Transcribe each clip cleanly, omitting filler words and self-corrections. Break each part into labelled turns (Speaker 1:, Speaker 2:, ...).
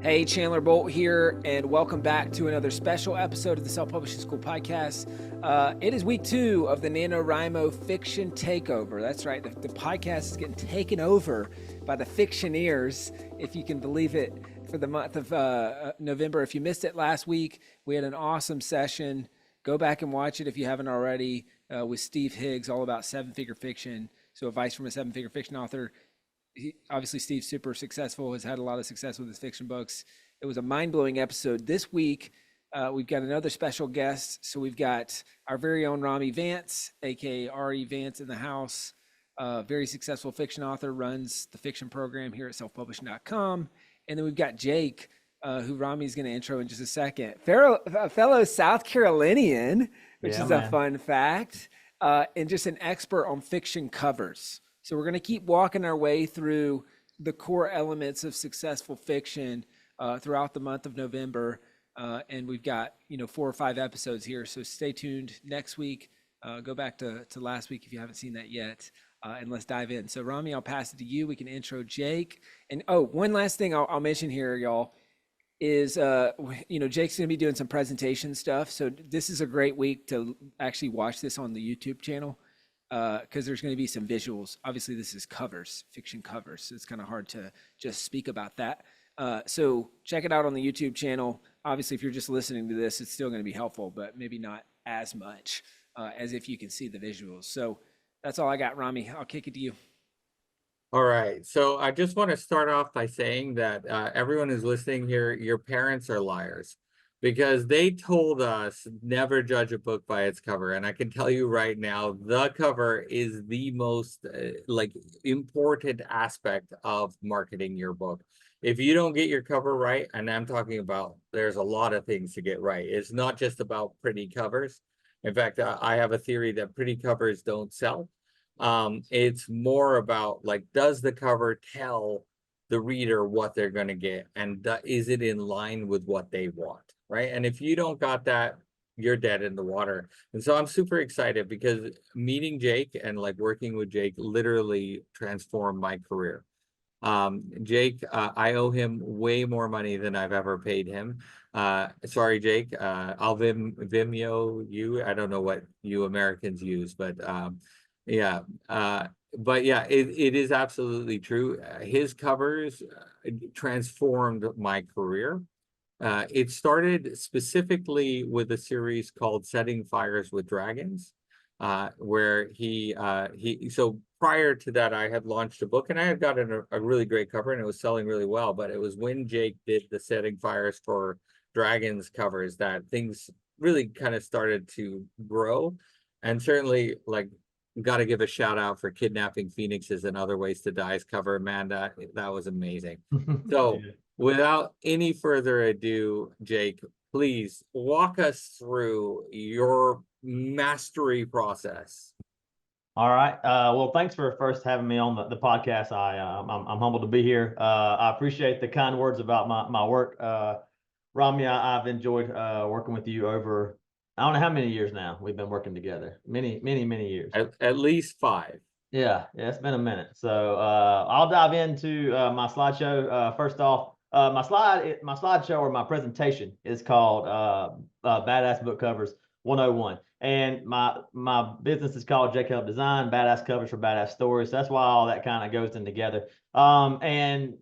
Speaker 1: Hey, Chandler Bolt here, and welcome back to another special episode of the Self-Publishing School podcast. It is week 2 of the NaNoWriMo Fiction Takeover. That's right, the podcast is getting taken over by the fictioneers, if you can believe it, for the month of November. If you missed it last week, we had an awesome session. Go back and watch it if you haven't already, with Steve Higgs, all about seven-figure fiction. So advice from a seven-figure fiction author. Obviously Steve's super successful, has had a lot of success with his fiction books. It was a mind-blowing episode. This week, we've got another special guest. So we've got our very own Rami Vance, aka R.E. Vance, in the house. Very successful fiction author, runs the fiction program here at selfpublishing.com. And then we've got Jake, who Rami's going to intro in just a second. A fellow South Carolinian, which is a fun fact, and just an expert on fiction covers. So we're going to keep walking our way through the core elements of successful fiction throughout the month of November. And we've got, 4 or 5 episodes here. So stay tuned next week. Go back to last week if you haven't seen that yet. And let's dive in. So Rami, I'll pass it to you. We can intro Jake. And one last thing I'll mention here, y'all, is, Jake's going to be doing some presentation stuff. So this is a great week to actually watch this on the YouTube channel. Because there's going to be some visuals. Obviously, this is covers, fiction covers. So it's kind of hard to just speak about that. So check it out on the YouTube channel. Obviously, if you're just listening to this, it's still going to be helpful, but maybe not as much as if you can see the visuals. So that's all I got, Rami. I'll kick it to you.
Speaker 2: All right. So I just want to start off by saying that everyone who's listening here, your parents are liars. Because they told us never judge a book by its cover. And I can tell you right now, the cover is the most important aspect of marketing your book. If you don't get your cover right, and I'm talking about, there's a lot of things to get right. It's not just about pretty covers. In fact, I have a theory that pretty covers don't sell. It's more about, does the cover tell the reader what they're going to get? And is it in line with what they want? Right. And if you don't got that, you're dead in the water. And so I'm super excited because meeting Jake and working with Jake literally transformed my career. Jake, I owe him way more money than I've ever paid him. Sorry, Jake. I'll Vimeo you. I don't know what you Americans use, but yeah. But yeah, it is absolutely true. His covers transformed my career. It started specifically with a series called Setting Fires with Dragons, where so prior to that, I had launched a book and I had gotten a really great cover and it was selling really well. But it was when Jake did the Setting Fires for Dragons covers that things really kind of started to grow. And certainly, got to give a shout out for Kidnapping Phoenixes and Other Ways to Die's cover. Man, that was amazing. So without any further ado, Jake, please walk us through your mastery process.
Speaker 3: All right. Well, thanks for first having me on the podcast. I'm humbled to be here. I appreciate the kind words about my work. Rami, I've enjoyed working with you over, I don't know how many years now we've been working together. Many years.
Speaker 2: At least 5.
Speaker 3: Yeah, it's been a minute. So I'll dive into my slideshow. First off, my slideshow or my presentation is called Badass Book Covers 101. And my business is called JKL Design, Badass Covers for Badass Stories. So that's why all that kind of goes in together. And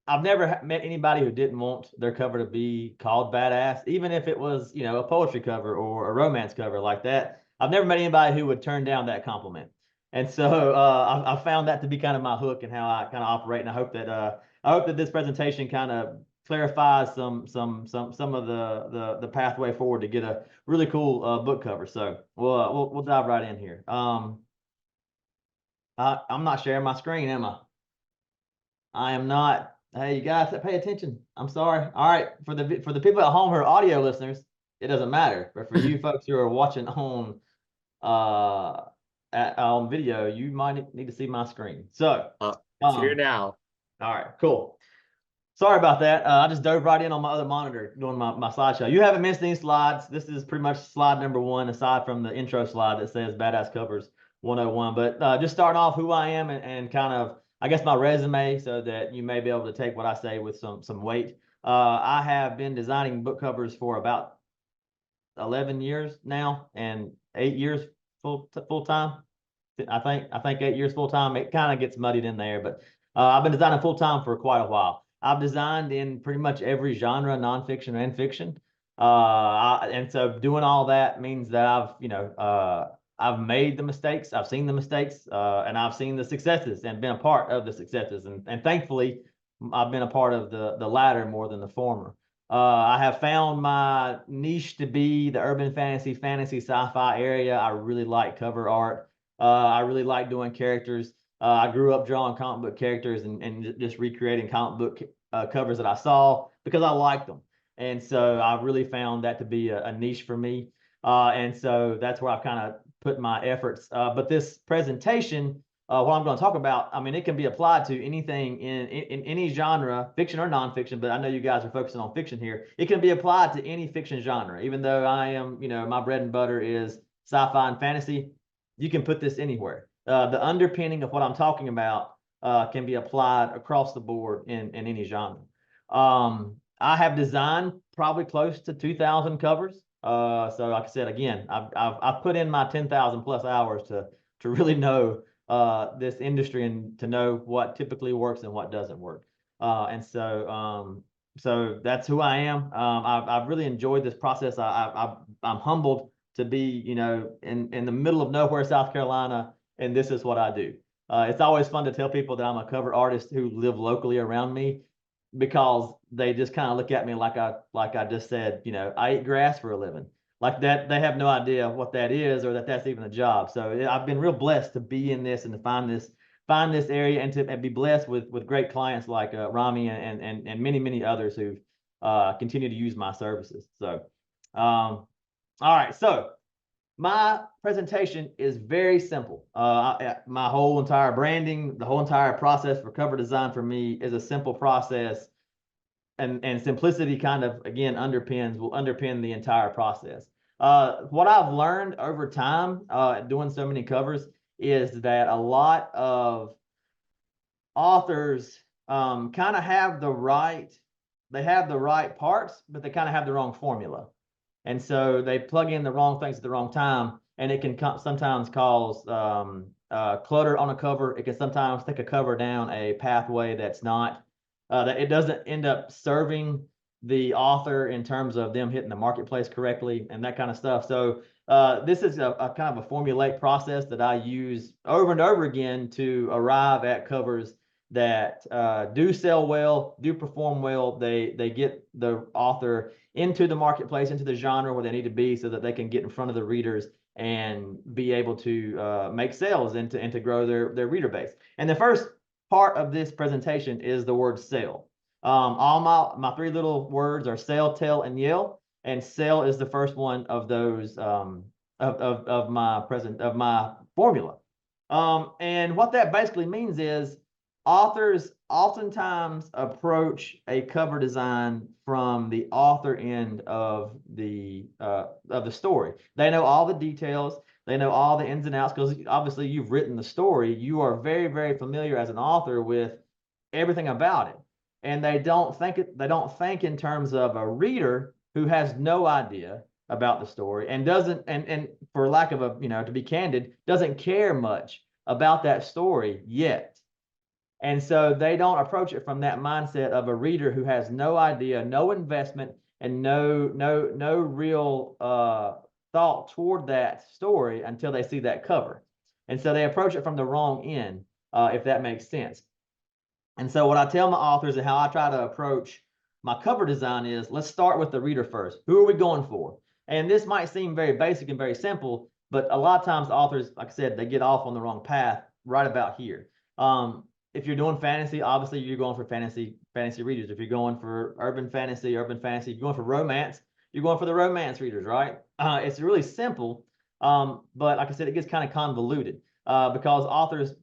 Speaker 3: I've never met anybody who didn't want their cover to be called badass, even if it was, a poetry cover or a romance cover like that. I've never met anybody who would turn down that compliment. And so I found that to be kind of my hook and how I kind of operate. And I hope that this presentation kind of clarifies some of the pathway forward to get a really cool book cover. So we'll dive right in here. I'm not sharing my screen, am I? I am not. Hey, you guys, pay attention. I'm sorry. All right, for the people at home who are audio listeners, it doesn't matter. But for you folks who are watching on video, you might need to see my screen. So
Speaker 2: it's here now.
Speaker 3: All right, cool. Sorry about that. I just dove right in on my other monitor doing my slideshow. You haven't missed any slides. This is pretty much slide number 1, aside from the intro slide that says Badass Covers 101. But just starting off who I am and kind of, I guess, my resume, so that you may be able to take what I say with some weight. I have been designing book covers for about 11 years now, and 8 years full time. I think 8 years full time. It kind of gets muddied in there, but I've been designing full time for quite a while. I've designed in pretty much every genre, nonfiction and fiction. And so doing all that means that I've made the mistakes, I've seen the mistakes, and I've seen the successes and been a part of the successes. And thankfully, I've been a part of the latter more than the former. I have found my niche to be the urban fantasy, sci-fi area. I really like cover art. I really like doing characters. I grew up drawing comic book characters and just recreating comic book covers that I saw because I liked them. And so I really found that to be a niche for me. And so that's where I've kind of put my efforts. But this presentation, what I'm going to talk about, I mean, it can be applied to anything in any genre, fiction or nonfiction, but I know you guys are focusing on fiction here. It can be applied to any fiction genre, even though I am, my bread and butter is sci-fi and fantasy. You can put this anywhere. The underpinning of what I'm talking about can be applied across the board in any genre. I have designed probably close to 2,000 covers. So like I said, again, I've put in my 10,000 plus hours to really know this industry and to know what typically works and what doesn't work. And so that's who I am. I've really enjoyed this process. I'm humbled to be, in the middle of nowhere, South Carolina, and this is what I do. It's always fun to tell people that I'm a cover artist who live locally around me, because they just kind of look at me like I just said, I eat grass for a living. Like that, they have no idea what that is or that that's even a job. So I've been real blessed to be in this and to find this area and to be blessed with great clients like Rami and many others who continue to use my services. So, all right. So my presentation is very simple. My whole entire branding, the whole entire process for cover design for me is a simple process, and simplicity kind of, again, will underpin the entire process. What I've learned over time doing so many covers is that a lot of authors kind of have the right parts, but they kind of have the wrong formula. And so they plug in the wrong things at the wrong time, and it can sometimes cause clutter on a cover. It can sometimes take a cover down a pathway that's not, that it doesn't end up serving the author in terms of them hitting the marketplace correctly and that kind of stuff. So this is a kind of a formulaic process that I use over and over again to arrive at covers that do sell well, do perform well. They get the author into the marketplace, into the genre where they need to be, so that they can get in front of the readers and be able to make sales and to grow their reader base. And the first part of this presentation is the word sell. All my three little words are sell, tell, and yell. And sell is the first one of those of my formula. And what that basically means is authors oftentimes approach a cover design from the author end of the story. They know all the details. They know all the ins and outs, because obviously you've written the story. You are very, very familiar as an author with everything about it. And they don't think in terms of a reader who has no idea about the story and doesn't, and for lack of to be candid, doesn't care much about that story yet. And so they don't approach it from that mindset of a reader who has no idea, no investment, and no real thought toward that story until they see that cover. And so they approach it from the wrong end, if that makes sense. And so what I tell my authors and how I try to approach my cover design is, let's start with the reader first. Who are we going for? And this might seem very basic and very simple, but a lot of times authors, like I said, they get off on the wrong path right about here. If you're doing fantasy, obviously you're going for fantasy readers. If you're going for urban fantasy. If you're going for romance, you're going for the romance readers, right? It's really simple, but like I said, it gets kind of convoluted because authors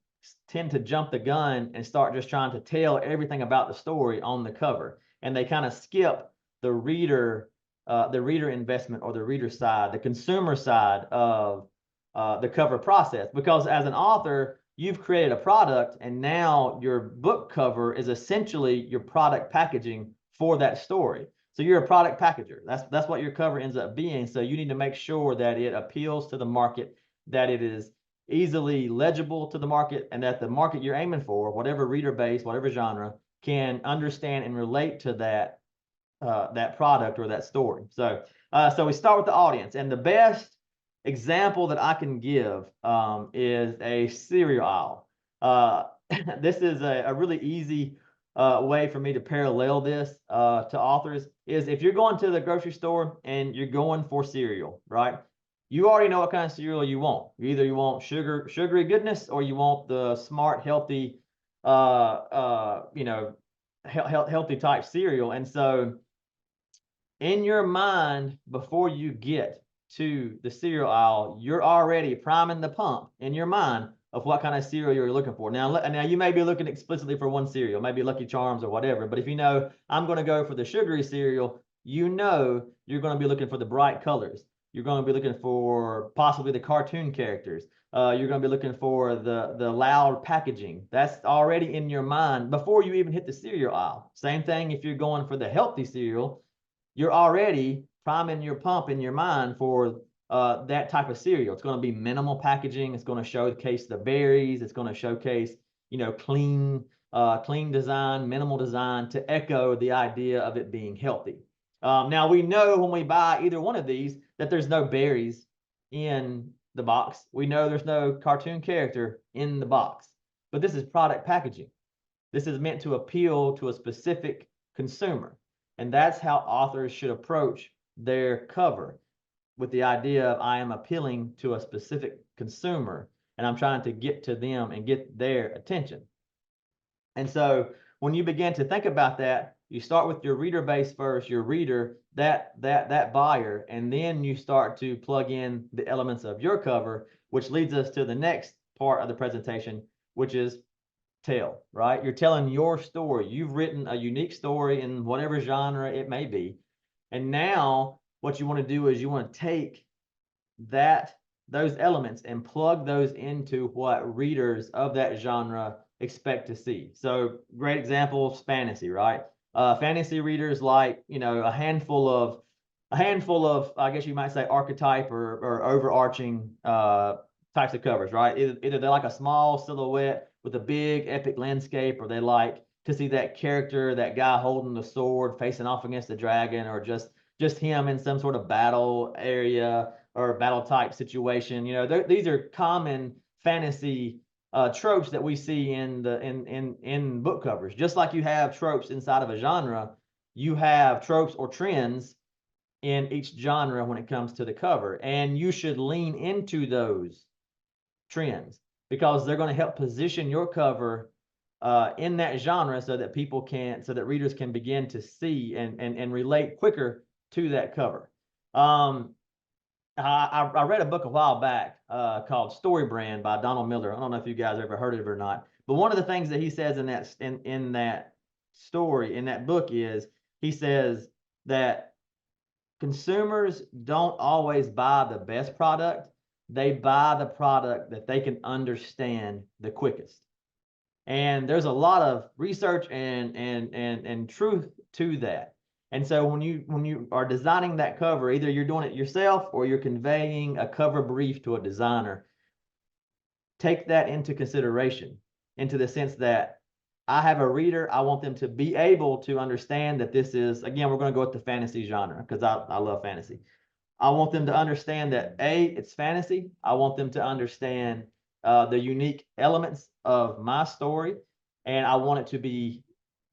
Speaker 3: tend to jump the gun and start just trying to tell everything about the story on the cover, and they kind of skip the reader investment, or the reader side, the consumer side of the cover process. Because as an author, you've created a product, and now your book cover is essentially your product packaging for that story. So you're a product packager. That's what your cover ends up being. So you need to make sure that it appeals to the market, that it is easily legible to the market, and that the market you're aiming for, whatever reader base, whatever genre, can understand and relate to that that product or that story. So so we start with the audience, and the best example that I can give is a cereal aisle. This is a really easy way for me to parallel this to authors. Is if you're going to the grocery store and you're going for cereal, right? You already know what kind of cereal you want. Either you want sugary goodness, or you want the smart, healthy, you know, healthy type cereal. And so in your mind, before you get to the cereal aisle, you're already priming the pump in your mind of what kind of cereal you're looking for. Now you may be looking explicitly for one cereal, maybe Lucky Charms or whatever, but if you know, I'm going to go for the sugary cereal, you know you're going to be looking for the bright colors. You're going to be looking for possibly the cartoon characters. You're going to be looking for the loud packaging. That's already in your mind before you even hit the cereal aisle. Same thing if you're going for the healthy cereal, you're already priming your pump in your mind for that type of cereal. It's going to be minimal packaging. It's going to showcase the berries. It's going to showcase, you know, clean design, minimal design, to echo the idea of it being healthy. Now we know when we buy either one of these that there's no berries in the box. We know there's no cartoon character in the box, but this is product packaging. This is meant to appeal to a specific consumer. And that's how authors should approach their cover, with the idea of I am appealing to a specific consumer and I'm trying to get to them and get their attention. And so when you begin to think about that, you start with your reader base first, your reader, that buyer, and then you start to plug in the elements of your cover, which leads us to the next part of the presentation, which is tell, right? You're telling your story. You've written a unique story in whatever genre it may be. And now what you want to do is you want to take those elements and plug those into what readers of that genre expect to see. So great example, fantasy, right? Fantasy readers like, you know, a handful of, I guess you might say, archetype or overarching types of covers, right? Either they're like a small silhouette with a big epic landscape, or they like to see that character, that guy holding the sword facing off against the dragon, or just him in some sort of battle area or battle type situation. You know, these are common fantasy tropes that we see in book covers. Just like you have tropes inside of a genre, you have tropes or trends in each genre when it comes to the cover, and you should lean into those trends because they're going to help position your cover in that genre so that readers can begin to see and relate quicker to that cover. I read a book a while back called Story Brand by Donald Miller. I don't know if you guys ever heard of it or not, but one of the things that he says in that story, in that book, is he says that consumers don't always buy the best product. They buy the product that they can understand the quickest. And there's a lot of research and truth to that. And so when you are designing that cover, either you're doing it yourself or you're conveying a cover brief to a designer, take that into consideration, into the sense that I have a reader, I want them to be able to understand that this is, again, we're going to go with the fantasy genre because I love fantasy. I want them to understand that it's fantasy. I want them to understand the unique elements of my story, and I want it to be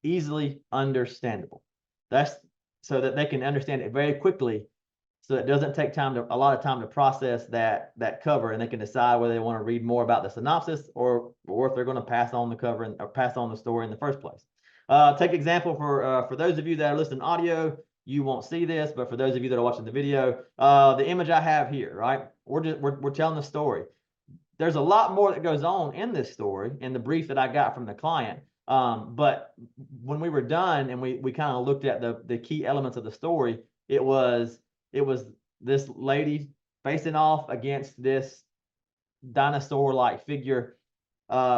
Speaker 3: easily understandable. That's so that they can understand it very quickly, so it doesn't take a lot of time to process that cover, and they can decide whether they want to read more about the synopsis or if they're going to pass on the cover or pass on the story in the first place. Take example for those of you that are listening audio, you won't see this, but for those of you that are watching the video, the image I have here, right? We're telling the story. There's a lot more that goes on in this story in the brief that I got from the client. But when we were done and we kind of looked at the key elements of the story, it was this lady facing off against this dinosaur-like figure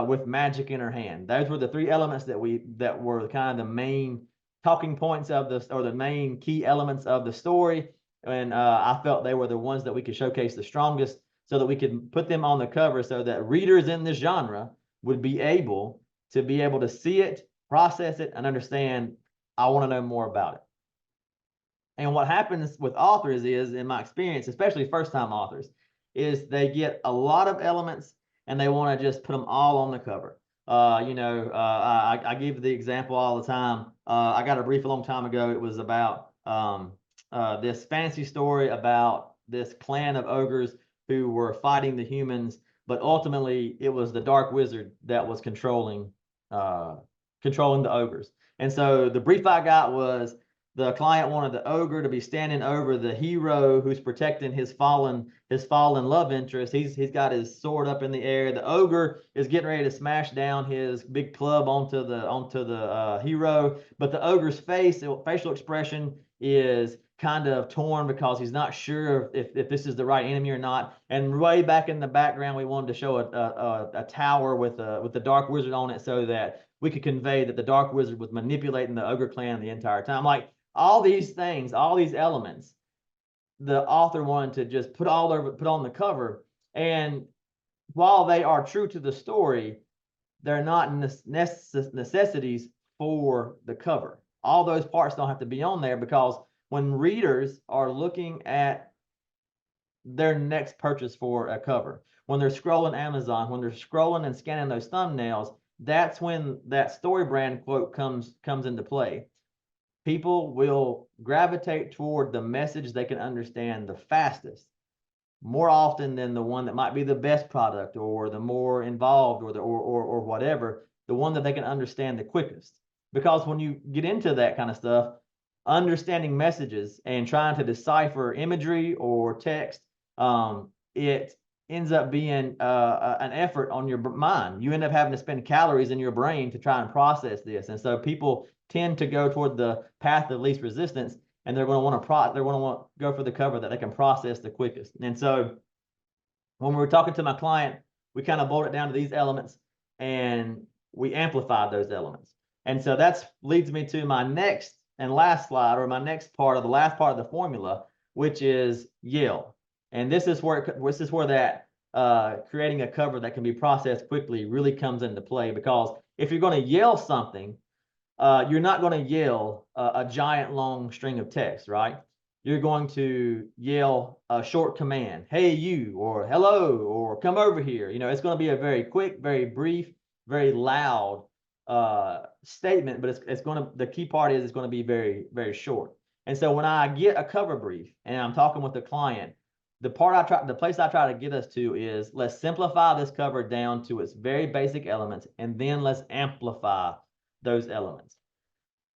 Speaker 3: with magic in her hand. Those were the three elements that were kind of the main talking points of this, or the main key elements of the story. And I felt they were the ones that we could showcase the strongest, so that we could put them on the cover so that readers in this genre would be able to see it, process it, and understand, I want to know more about it. And what happens with authors is, in my experience, especially first-time authors, is they get a lot of elements and they want to just put them all on the cover. I give the example all the time. I got a brief a long time ago. It was about this fantasy story about this clan of ogres who were fighting the humans, but ultimately it was the dark wizard that was controlling the ogres. And so the brief I got was, the client wanted the ogre to be standing over the hero who's protecting his fallen love interest. He's got his sword up in the air. The ogre is getting ready to smash down his big club onto the hero, but the ogre's facial expression is kind of torn because he's not sure if this is the right enemy or not. And way back in the background, we wanted to show a tower with the dark wizard on it, so that we could convey that the dark wizard was manipulating the ogre clan the entire time. Like, all these things, all these elements, the author wanted to just put on the cover. And while they are true to the story, they're not necessities for the cover. All those parts don't have to be on there, because when readers are looking at their next purchase for a cover, when they're scrolling Amazon, when they're scrolling and scanning those thumbnails, that's when that story brand quote comes into play. People will gravitate toward the message they can understand the fastest, more often than the one that might be the best product, or the more involved, or whatever, the one that they can understand the quickest. Because when you get into that kind of stuff, understanding messages and trying to decipher imagery or text, it ends up being an effort on your mind. You end up having to spend calories in your brain to try and process this. And so people tend to go toward the path of least resistance, and they're going to want to go for the cover that they can process the quickest. And so when we were talking to my client, we kind of boiled it down to these elements, and we amplified those elements. And so that leads me to my next and last slide, or my next part of the last part of the formula, which is yell. And this is where that creating a cover that can be processed quickly really comes into play. Because if you're going to yell something, you're not going to yell a giant long string of text, right? You're going to yell a short command, hey you, or hello, or come over here. It's going to be a very quick, very brief, very loud statement, but the key part is it's going to be very, very short. And so when I get a cover brief and I'm talking with the client, the place I try to get us to is, let's simplify this cover down to its very basic elements, and then let's amplify those elements.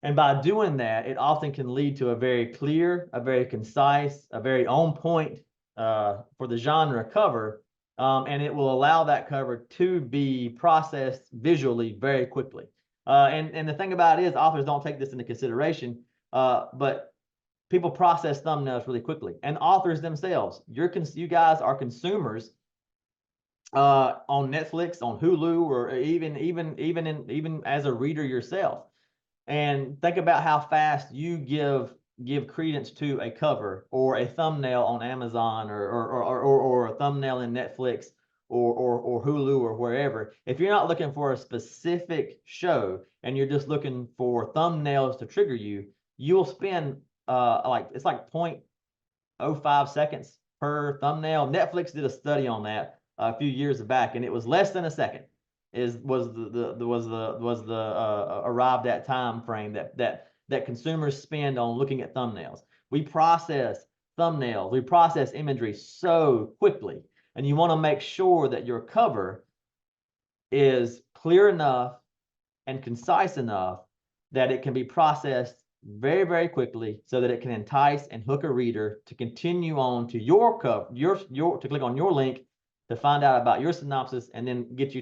Speaker 3: And by doing that, it often can lead to a very clear, a very concise, a very on point for the genre cover. And it will allow that cover to be processed visually very quickly. And the thing about it is, authors don't take this into consideration, but people process thumbnails really quickly. And authors themselves, you guys are consumers on Netflix, on Hulu, or even as a reader yourself. And think about how fast you give credence to a cover or a thumbnail on Amazon, or a thumbnail in Netflix, or Hulu, or wherever. If you're not looking for a specific show and you're just looking for thumbnails to trigger you, you'll spend it's like 0.05 seconds per thumbnail. Netflix did a study on that a few years back, and it was less than a second was the arrived at time frame that consumers spend on looking at thumbnails. We process thumbnails, we process imagery so quickly, and you want to make sure that your cover is clear enough and concise enough that it can be processed very, very quickly, so that it can entice and hook a reader to continue on to your cover, to click on your link to find out about your synopsis, and then get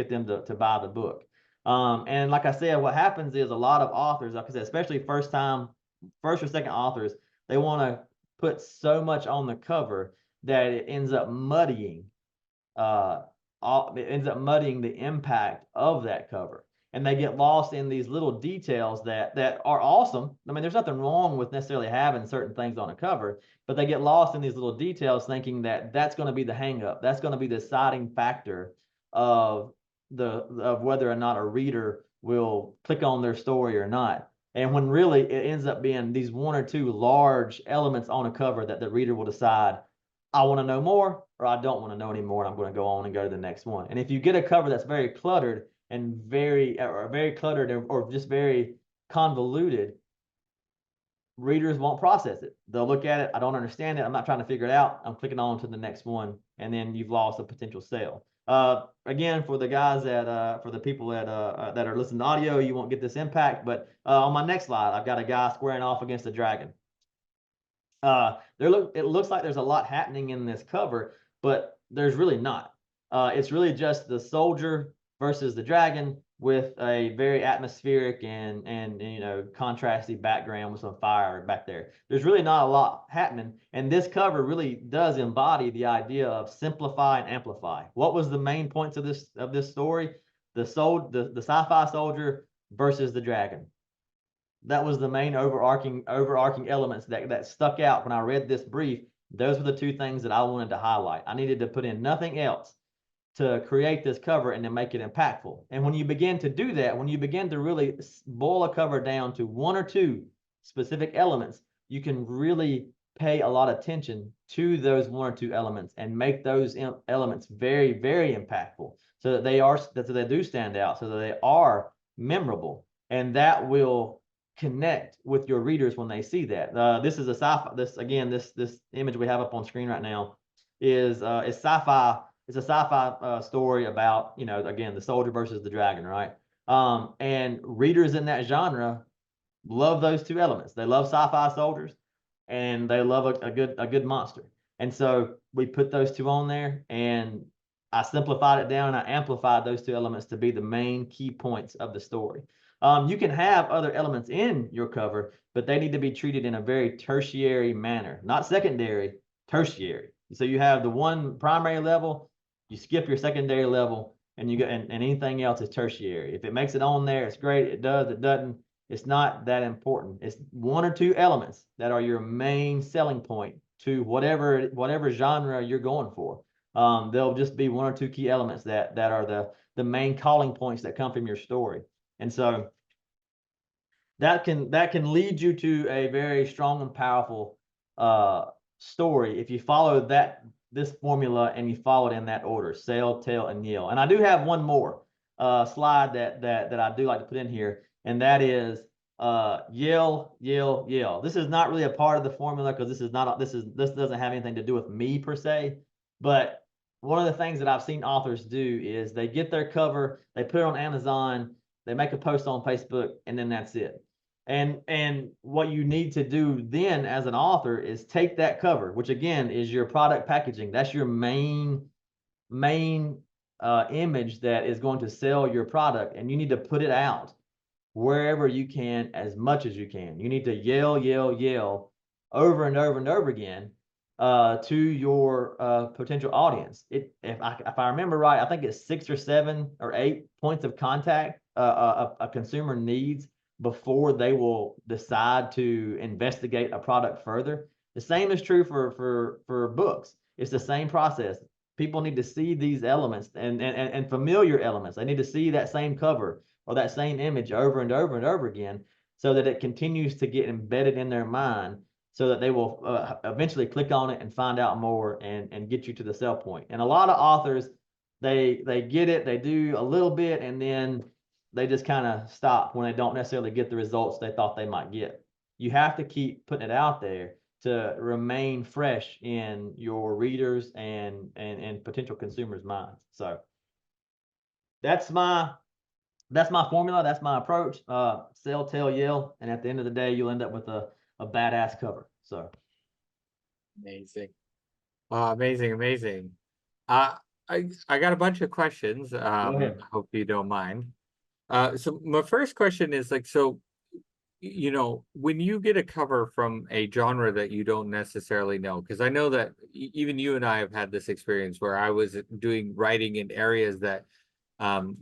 Speaker 3: them to buy the book. And like I said, what happens is, a lot of authors, like I said, especially first or second authors, they want to put so much on the cover that it ends up muddying the impact of that cover. and they get lost in these little details that are awesome. I mean, there's nothing wrong with necessarily having certain things on a cover, but they get lost in these little details thinking that that's going to be the hang up. That's going to be the deciding factor of whether or not a reader will click on their story or not. And when really it ends up being these one or two large elements on a cover that the reader will decide, I want to know more, or I don't want to know anymore, and I'm going to go on and go to the next one. And if you get a cover that's very cluttered and very cluttered or just very convoluted, readers won't process it. They'll look at it, I don't understand it, I'm not trying to figure it out, I'm clicking on to the next one, and then you've lost a potential sale. Again, for the guys for the people that are listening to audio, you won't get this impact, but on my next slide, I've got a guy squaring off against a dragon. It looks like there's a lot happening in this cover, but there's really not. It's really just the soldier versus the dragon with a very atmospheric and contrasty background with some fire back there. There's really not a lot happening, and this cover really does embody the idea of simplify and amplify. What was the main points of this story? The sci-fi soldier versus the dragon. That was the main overarching elements that stuck out when I read this brief. Those were the two things that I wanted to highlight. I needed to put in nothing else to create this cover and to make it impactful. And when you begin to do that, when you begin to really boil a cover down to one or two specific elements, you can really pay a lot of attention to those one or two elements and make those elements very, very impactful so that they do stand out, so that they are memorable. And that will connect with your readers when they see that. This is a sci-fi. This image we have up on screen right now is sci-fi. It's a sci-fi story about, again, the soldier versus the dragon, right? And readers in that genre love those two elements. They love sci-fi soldiers, and they love a good monster. And so we put those two on there, and I simplified it down, and I amplified those two elements to be the main key points of the story. You can have other elements in your cover, but they need to be treated in a very tertiary manner, not secondary, tertiary. So you have the one primary level, you skip your secondary level, and you go and anything else is tertiary. If it makes it on there, it's great. It does, it doesn't. It's not that important. It's one or two elements that are your main selling point to whatever genre you're going for. They'll just be one or two key elements that are the main calling points that come from your story. And so that can lead you to a very strong and powerful story if you follow this formula and you follow it in that order: sell, tell, and yell. And I do have one more slide that I do like to put in here, and that is yell, yell, yell. This is not really a part of the formula because this doesn't have anything to do with me per se, but one of the things that I've seen authors do is they get their cover, they put it on Amazon, they make a post on Facebook, and then that's it. And what you need to do then as an author is take that cover, which again is your product packaging. That's your main image that is going to sell your product, and you need to put it out wherever you can, as much as you can. You need to yell, yell, yell over and over and over again to your potential audience. If I remember right, I think it's 6 or 7 or 8 points of contact a consumer needs before they will decide to investigate a product further. The same is true for books. It's the same process. People need to see these elements and familiar elements. They need to see that same cover or that same image over and over and over again so that it continues to get embedded in their mind, so that they will eventually click on it and find out more and get you to the sell point. And a lot of authors, they get it, they do a little bit, and then they just kind of stop when they don't necessarily get the results they thought they might get. You have to keep putting it out there to remain fresh in your readers and potential consumers' minds. So that's my formula. That's my approach. Sell, tell, yell, and at the end of the day, you'll end up with a badass cover. So
Speaker 2: Amazing. Amazing. I got a bunch of questions. I hope you don't mind. So my first question is so when you get a cover from a genre that you don't necessarily know, because I know that even you and I have had this experience where I was doing writing in areas that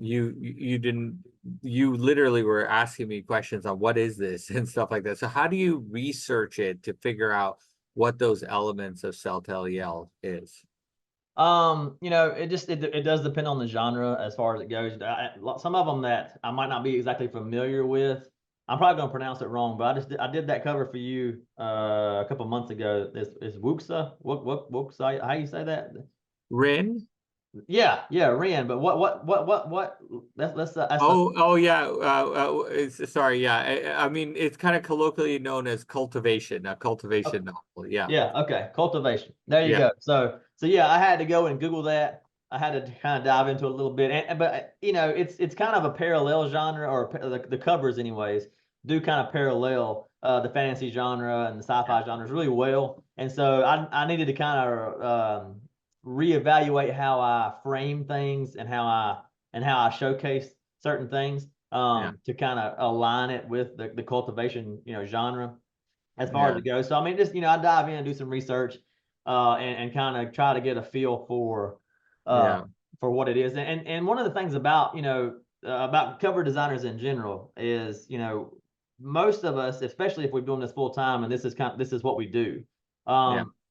Speaker 2: you literally were asking me questions on what is this and stuff like that. So how do you research it to figure out what those elements of Cell Yell is?
Speaker 3: It does depend on the genre as far as it goes. Some of them that I might not be exactly familiar with, I'm probably going to pronounce it wrong, but I did that cover for you a couple months ago. It's Wuxa, Wuxa, how you say that?
Speaker 2: Rin?
Speaker 3: Yeah, Ren. But what? That's
Speaker 2: Oh yeah. Sorry. Yeah. I mean, it's kind of colloquially known as cultivation, a cultivation novel. Yeah.
Speaker 3: Yeah. Okay. Cultivation. There you
Speaker 2: Yeah.
Speaker 3: go. So yeah, I had to go and Google that. I had to kind of dive into it a little bit, but it's kind of a parallel genre, or the covers, anyways, do kind of parallel the fantasy genre and the sci-fi genres really well. And so I needed to kind of reevaluate how I frame things and how I showcase certain things to kind of align it with the cultivation genre as far as it goes. So I mean, just I dive in and do some research and kind of try to get a feel for what it is. And one of the things about about cover designers in general is most of us, especially if we're doing this full time and this is what we do,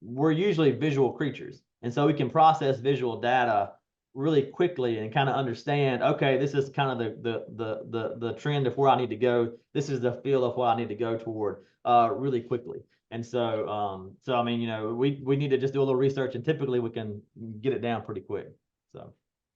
Speaker 3: we're usually visual creatures, and so we can process visual data really quickly and kind of understand, okay, this is kind of the trend of where I need to go. This is the feel of what I need to go toward really quickly. And so I mean, we need to just do a little research, and typically we can get it down pretty quick. So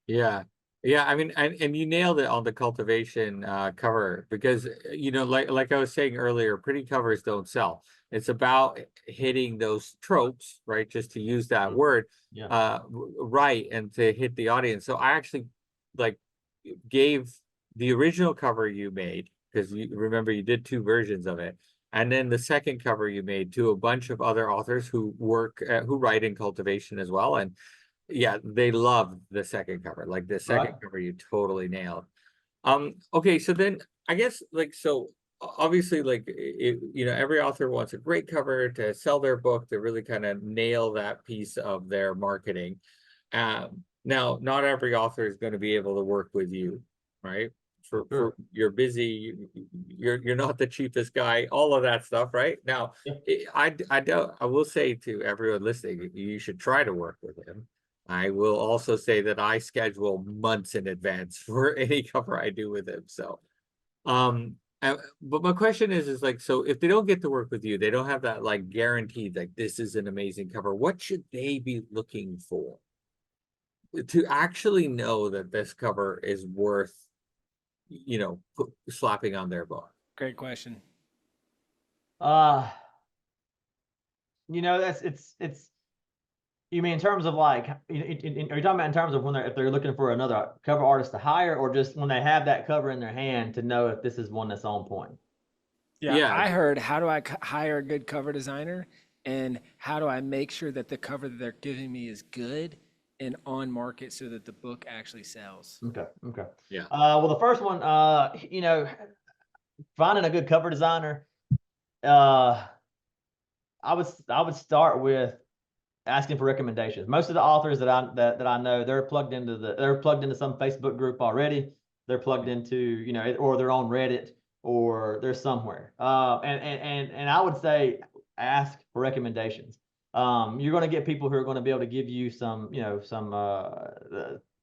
Speaker 2: yeah. I mean, and you nailed it on the cultivation cover, because like I was saying earlier, pretty covers don't sell. It's about hitting those tropes, right? Just to use that word, right, and to hit the audience. So I actually gave the original cover you made, because you remember you did 2 versions of it, and then the second cover you made to a bunch of other authors who write in cultivation as well, and yeah, they loved the second cover. Like the second cover you totally nailed. Okay, so then I guess so obviously every author wants a great cover to sell their book, to really kind of nail that piece of their marketing. Now, not every author is going to be able to work with you, right? For you're busy, you're not the cheapest guy, all of that stuff, right? Now, I will say to everyone listening, you should try to work with him. I will also say that I schedule months in advance for any cover I do with him. So, but my question is so if they don't get to work with you, they don't have that guaranteed this is an amazing cover. What should they be looking for to actually know that this cover is worth, slapping on their book?
Speaker 1: Great question.
Speaker 3: It's you mean in terms of are you talking about in terms of when if they're looking for another cover artist to hire, or just when they have that cover in their hand to know if this is one that's on point?
Speaker 1: Yeah. I heard, how do I hire a good cover designer, and how do I make sure that the cover that they're giving me is good and on market so that the book actually sells?
Speaker 3: Okay.
Speaker 2: Yeah.
Speaker 3: Well, the first one, finding a good cover designer, I would start with asking for recommendations. Most of the authors that I know, they're plugged into some Facebook group already. They're plugged into, or they're on Reddit, or they're somewhere. And I would say ask for recommendations. You're going to get people who are going to be able to give you some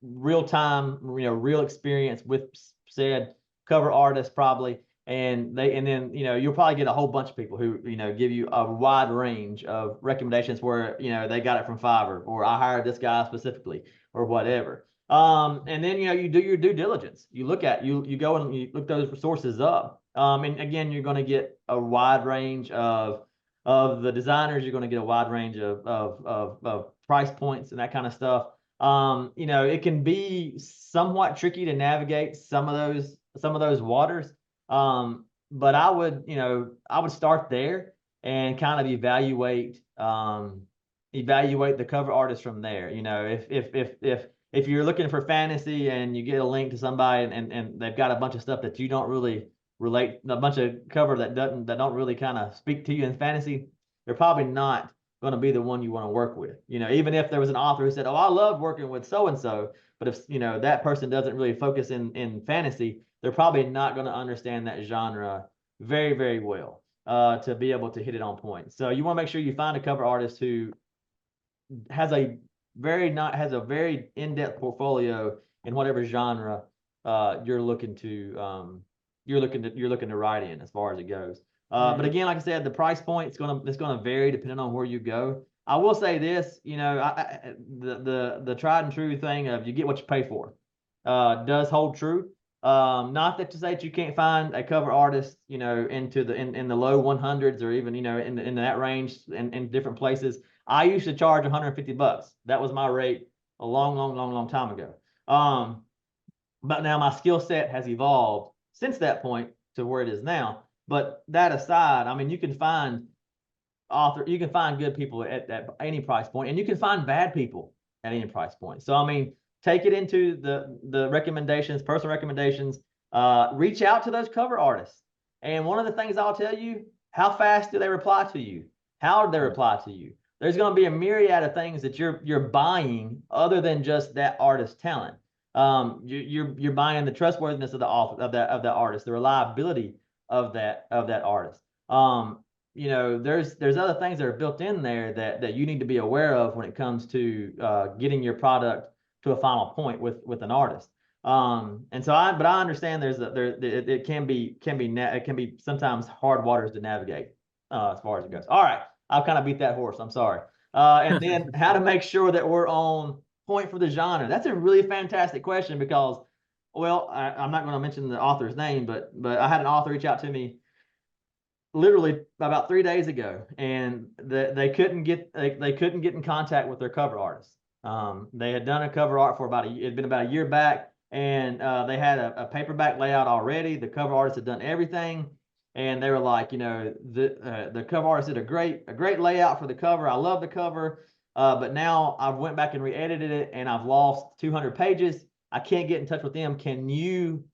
Speaker 3: real time, real experience with said cover artist probably. And then you'll probably get a whole bunch of people who give you a wide range of recommendations where they got it from Fiverr, or I hired this guy specifically, or whatever. And then you do your due diligence. You go and you look those sources up. And again, you're going to get a wide range of the designers. You're going to get a wide range of price points and that kind of stuff. It can be somewhat tricky to navigate some of those waters. But I would start there and kind of evaluate the cover artist from there. If you're looking for fantasy and you get a link to somebody and they've got a bunch of stuff that you don't really relate, a bunch of cover that don't really kind of speak to you in fantasy, they're probably not going to be the one you want to work with. Even if there was an author who said, "Oh, I love working with so and so," But if, you know, that person doesn't really focus in fantasy, they're probably not going to understand that genre very, very well to be able to hit it on point. So you want to make sure you find a cover artist who has a very in-depth portfolio in whatever genre you're looking to write in as far as it goes. But again, like I said, the price point it's gonna vary depending on where you go. I will say this, you know, the tried and true thing of you get what you pay for does hold true. Not that to say that you can't find a cover artist, you know, in the low 100s or even, you know, in that range in different places. I used to charge $150. That was my rate a long time ago. But now my skill set has evolved since that point to where it is now. But that aside, I mean, you can find good people at any price point, and you can find bad people at any price point. So I mean, take it into the recommendations, personal recommendations. Reach out to those cover artists. And one of the things I'll tell you, how fast do they reply to you? How do they reply to you? There's going to be a myriad of things that you're buying other than just that artist's talent. You're buying the trustworthiness of the author, of that artist, the reliability of that artist. You know, there's other things that are built in there that you need to be aware of when it comes to getting your product to a final point with an artist. And so I understand it can be sometimes hard waters to navigate as far as it goes. All right, I'll kind of beat that horse. I'm sorry. And then how to make sure that we're on point for the genre. That's a really fantastic question because, well, I'm not going to mention the author's name, but I had an author reach out to me literally about 3 days ago, and they couldn't get in contact with their cover artist. They had done a cover art for it'd been about a year back, and they had a paperback layout already. The cover artist had done everything, and they were like, you know, the cover artist did a great layout for the cover. I love the cover, but now I've went back and re-edited it, and I've lost 200 pages. I can't get in touch with them. Can you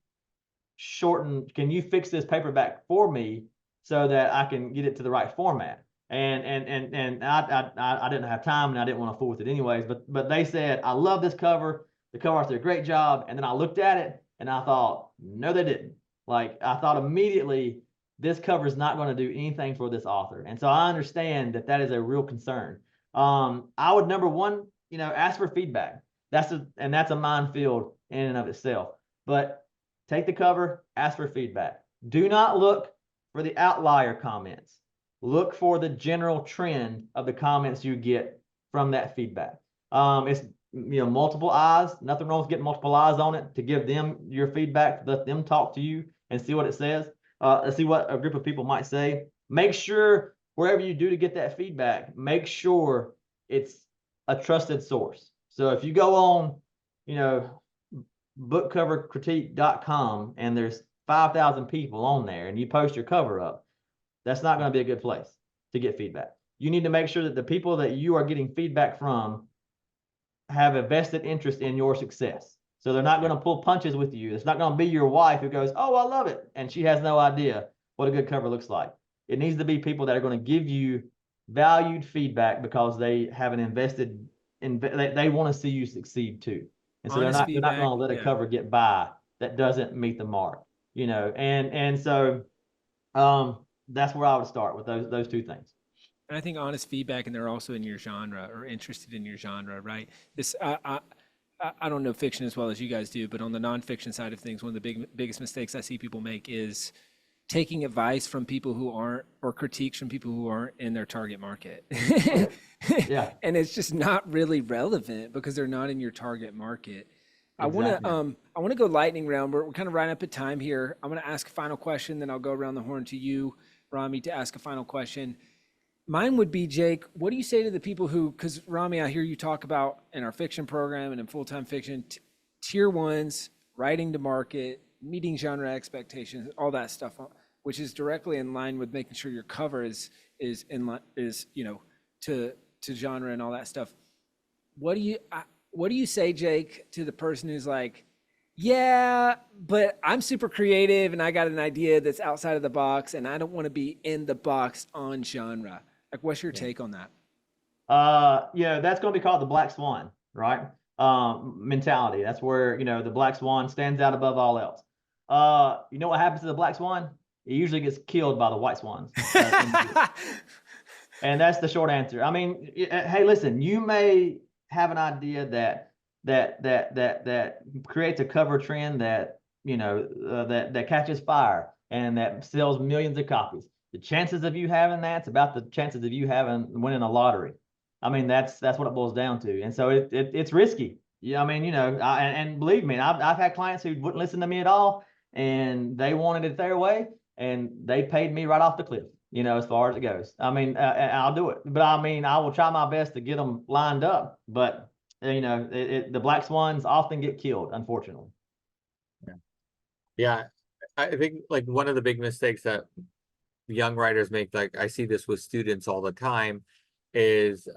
Speaker 3: fix this paperback for me so that I can get it to the right format? And I didn't have time, and I didn't want to fool with it anyways. But they said, I love this cover. The cover artist did a great job. And then I looked at it and I thought, no, they didn't. Like, I thought immediately, this cover is not going to do anything for this author. And so I understand that is a real concern. I would, number one, you know, ask for feedback. That's a minefield in and of itself. But take the cover, ask for feedback. Do not look for the outlier comments. Look for the general trend of the comments you get from that feedback. It's, you know, multiple eyes. Nothing wrong with getting multiple eyes on it to give them your feedback, let them talk to you and see what it says. See what a group of people might say. Make sure wherever you do to get that feedback, make sure it's a trusted source. So if you go on, you know, bookcovercritique.com and there's 5,000 people on there and you post your cover up, that's not going to be a good place to get feedback. You need to make sure that the people that you are getting feedback from have a vested interest in your success. So they're not going to pull punches with you. It's not going to be your wife who goes, oh, I love it, and she has no idea what a good cover looks like. It needs to be people that are going to give you valued feedback because they have an invested in, they want to see you succeed too. And so they're not going to let a cover get by that doesn't meet the mark, you know. And so that's where I would start with those two things.
Speaker 1: And I think honest feedback, and they're also in your genre or interested in your genre, right? This I don't know fiction as well as you guys do, but on the nonfiction side of things, one of the biggest mistakes I see people make is taking advice from people who aren't, or critiques from people who aren't in their target market.
Speaker 3: Yeah.
Speaker 1: And it's just not really relevant because they're not in your target market. Exactly. I want to go lightning round. We're kind of right up at time here. I'm going to ask a final question, then I'll go around the horn to you, Rami, to ask a final question. Mine would be, Jake, what do you say to the people who, because Rami, I hear you talk about in our fiction program and in full-time fiction, tier ones, writing to market, meeting genre expectations, all that stuff, which is directly in line with making sure your cover is you know, to genre and all that stuff. What do you say, Jake, to the person who's like, yeah, but I'm super creative and I got an idea that's outside of the box and I don't want to be in the box on genre? Like, what's your take on that?
Speaker 3: Yeah, that's going to be called the black swan, right? mentality. That's where, the black swan stands out above all else. You know what happens to the black swan? It usually gets killed by the white swans. And that's the short answer. I mean, hey, listen, you may have an idea that creates a cover trend that, that catches fire and that sells millions of copies. The chances of you having that's about the chances of you winning a lottery. I mean, that's what it boils down to. And so it's risky. Yeah, I mean, and believe me, I've had clients who wouldn't listen to me at all, and they wanted it their way, and they paid me right off the cliff, as far as it goes. I mean, I'll do it, but I mean, I will try my best to get them lined up. But the black swans often get killed, unfortunately.
Speaker 2: Yeah, I think like one of the big mistakes that young writers make, like I see this with students all the time, is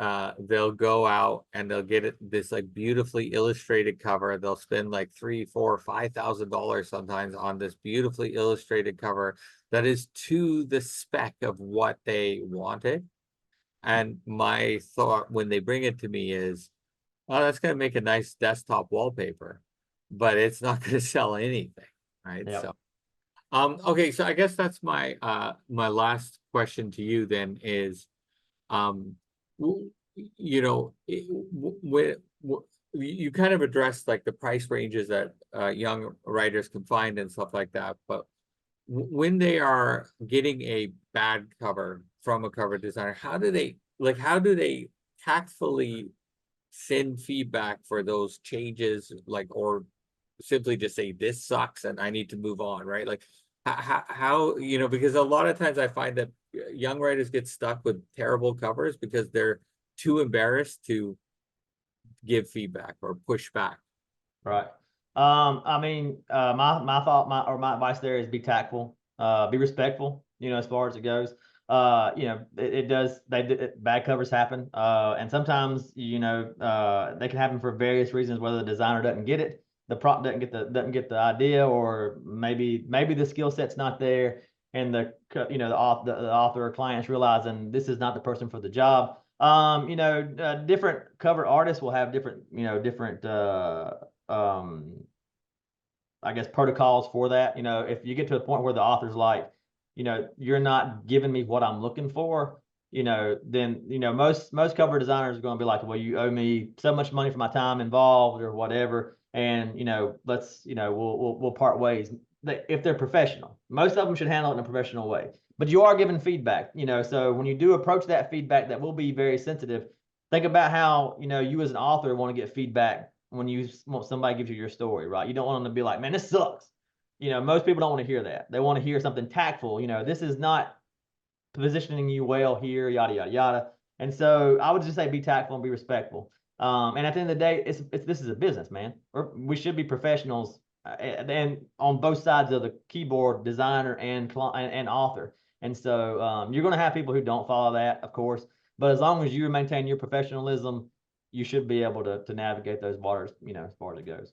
Speaker 2: they'll go out and they'll get this like beautifully illustrated cover. They'll spend like $3,000, $4,000, $5,000 sometimes on this beautifully illustrated cover that is to the spec of what they wanted. And my thought when they bring it to me is, oh, that's going to make a nice desktop wallpaper, but it's not going to sell anything, right?
Speaker 3: Yep.
Speaker 2: So okay, so I guess that's my my last question to you then is, you kind of addressed like the price ranges that young writers can find and stuff like that, but when they are getting a bad cover from a cover designer, how do they tactfully send feedback for those changes, like, or simply just say this sucks and I need to move on, right? Like how because a lot of times I find that young writers get stuck with terrible covers because they're too embarrassed to give feedback or push back.
Speaker 3: Right. I mean, my advice there is be tactful, be respectful, as far as it goes. Bad covers happen. And sometimes, they can happen for various reasons, whether the designer doesn't get it, the prop doesn't get the idea, or maybe the skill set's not there, and the author or client's realizing this is not the person for the job. Different cover artists will have different I guess protocols for that. If you get to a point where the author's like, you're not giving me what I'm looking for, then most cover designers are going to be like, well, you owe me so much money for my time involved or whatever, and let's we'll part ways. If they're professional, most of them should handle it in a professional way. But you are giving feedback, so when you do approach that feedback, that will be very sensitive. Think about how you as an author want to get feedback when somebody gives you your story, right? You don't want them to be like, man, this sucks. Most people don't want to hear that. They want to hear something tactful. This is not positioning you well here, yada, yada, yada. And so I would just say be tactful and be respectful. And at the end of the day, this is a business, man. We should be professionals, and on both sides of the keyboard, designer and author. And so you're going to have people who don't follow that, of course. But as long as you maintain your professionalism, you should be able to navigate those waters, as far as it goes.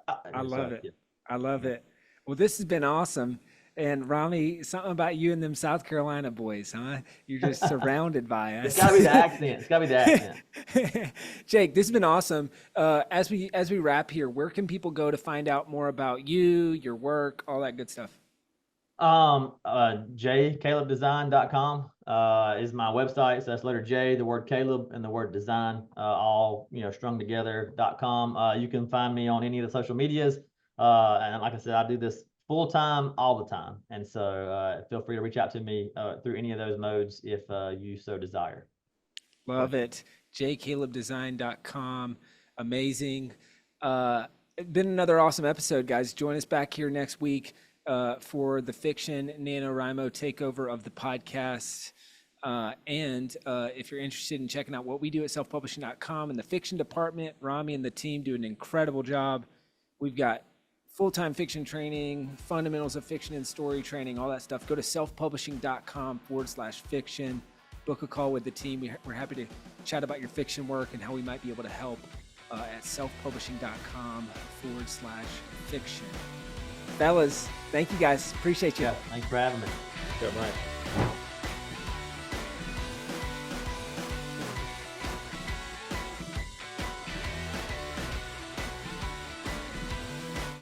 Speaker 1: I love it. Yeah. I love it. Well, this has been awesome. And Rami, something about you and them South Carolina boys, huh? You're just surrounded by us.
Speaker 3: It's gotta be the accent. It's gotta be the accent.
Speaker 1: Jake, this has been awesome. As we wrap here, where can people go to find out more about you, your work, all that good stuff?
Speaker 3: jcalebdesign.com is my website. So that's letter J, the word Caleb, and the word design, all strung together.com. You can find me on any of the social medias. And like I said, I do this full time, all the time. And so feel free to reach out to me through any of those modes if you so desire.
Speaker 1: Love it. jcalebdesign.com. Amazing. Been another awesome episode, guys. Join us back here next week for the Fiction NaNoWriMo takeover of the podcast. And if you're interested in checking out what we do at selfpublishing.com in the fiction department, Rami and the team do an incredible job. We've got full-time fiction training, fundamentals of fiction and story training, all that stuff. Go to selfpublishing.com/fiction. Book a call with the team. We're happy to chat about your fiction work and how we might be able to help at selfpublishing.com/fiction. Fellas, thank you guys. Appreciate you.
Speaker 3: Yeah, thanks for having me.
Speaker 2: Good night.